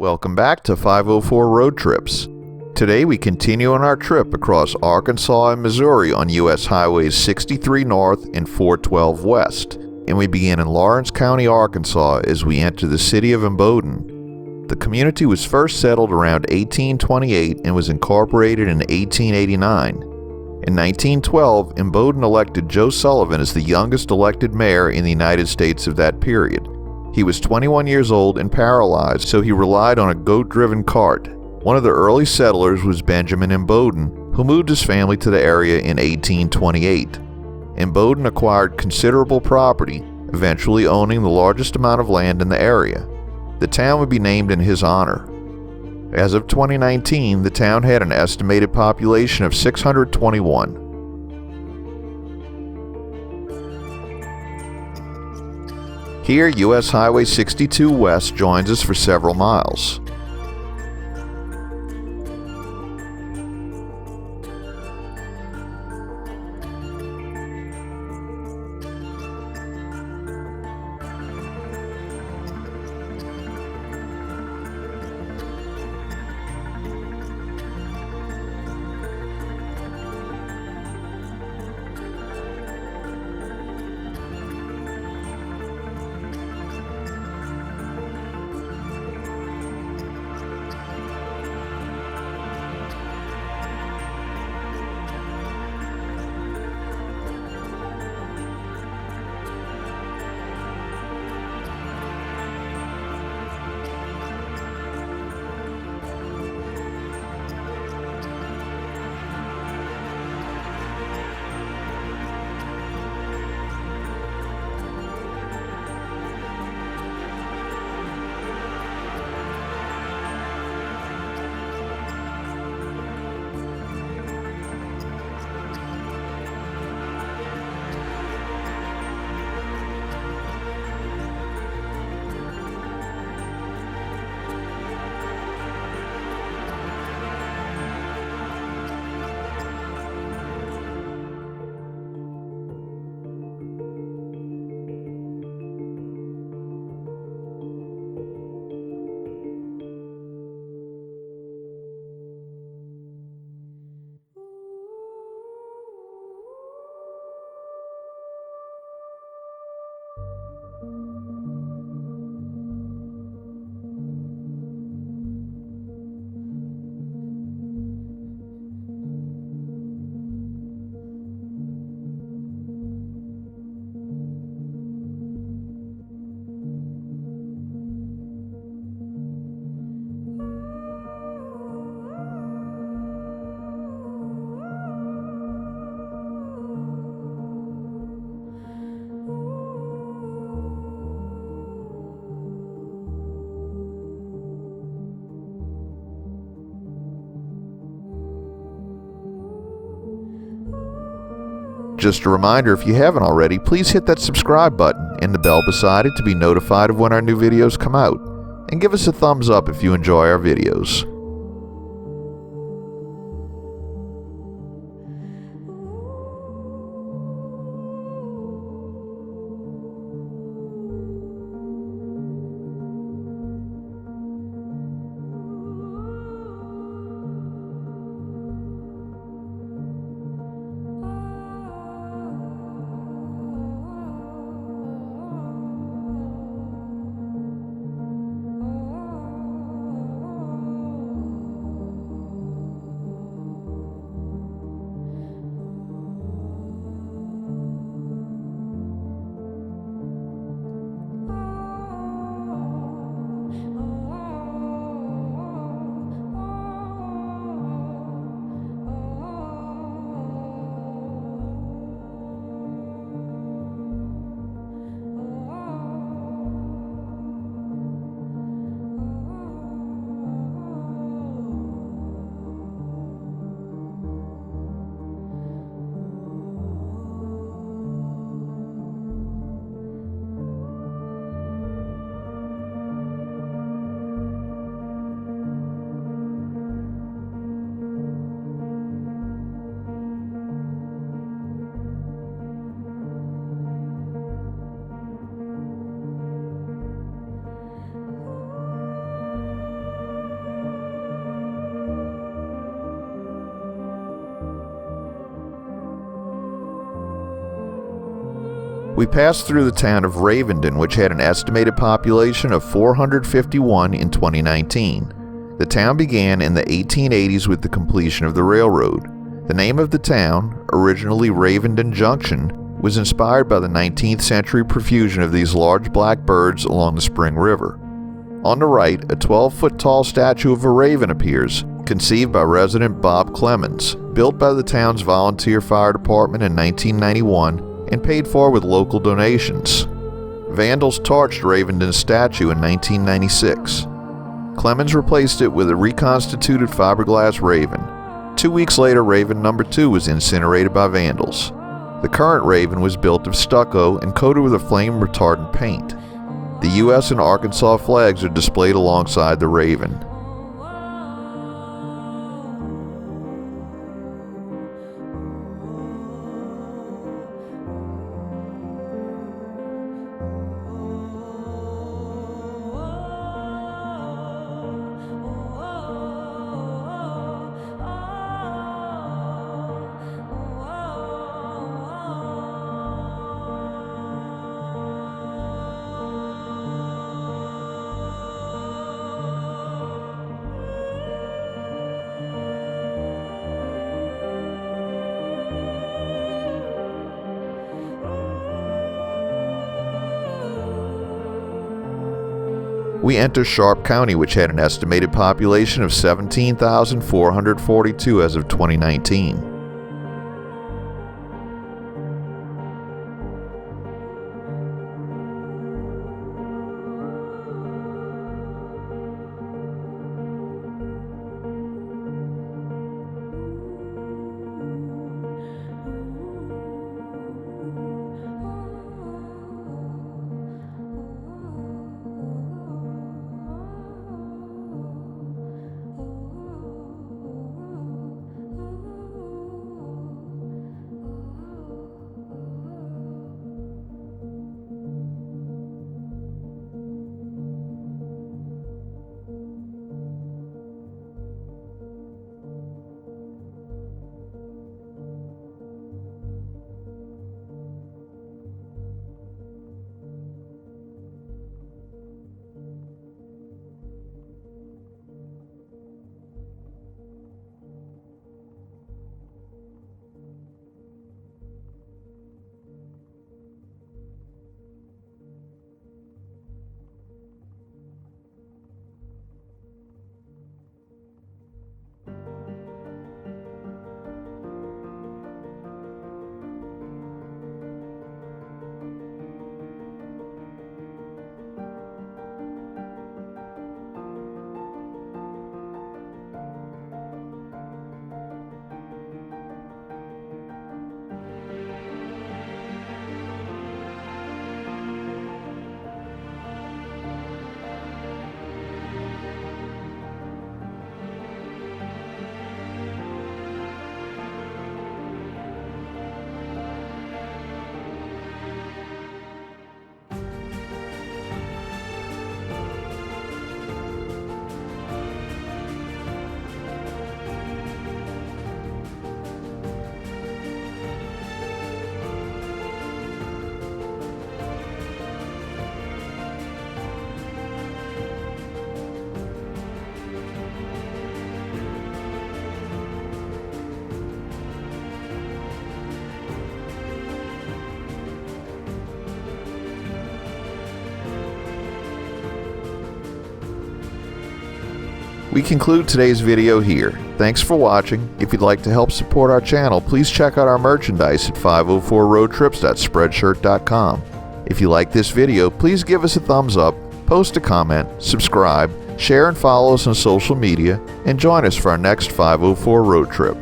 Welcome back to 504 Road Trips. Today we continue on our trip across Arkansas and Missouri on US Highways 63 North and 412 West, and we begin in Lawrence County, Arkansas as we enter the city of Imboden. The community was first settled around 1828 and was incorporated in 1889. In 1912, Imboden elected Joe Sullivan as the youngest elected mayor in the United States of that period. He was 21 years old and paralyzed, so he relied on a goat-driven cart. One of the early settlers was Benjamin Imboden, who moved his family to the area in 1828. Imboden acquired considerable property, eventually owning the largest amount of land in the area. The town would be named in his honor. As of 2019, the town had an estimated population of 621. Here, US Highway 62 West joins us for several miles. Just a reminder, if you haven't already, please hit that subscribe button and the bell beside it to be notified of when our new videos come out. And give us a thumbs up if you enjoy our videos. We passed through the town of Ravenden, which had an estimated population of 451 in 2019. The town began in the 1880s with the completion of the railroad. The name of the town, originally Ravenden Junction, was inspired by the 19th century profusion of these large black birds along the Spring River. On the right, a 12-foot tall statue of a raven appears, conceived by resident Bob Clemens, built by the town's volunteer fire department in 1991 and paid for with local donations. Vandals torched Ravenden's statue in 1996. Clemens replaced it with a reconstituted fiberglass raven. 2 weeks later, Raven number 2 was incinerated by vandals. The current raven was built of stucco and coated with a flame-retardant paint. The U.S. and Arkansas flags are displayed alongside the raven. We enter Sharp County, which had an estimated population of 17,442 as of 2019. We conclude today's video here. Thanks for watching. If you'd like to help support our channel, please check out our merchandise at 504roadtrips.spreadshirt.com. If you like this video, please give us a thumbs up, post a comment, subscribe, share and follow us on social media, and join us for our next 504 road trip.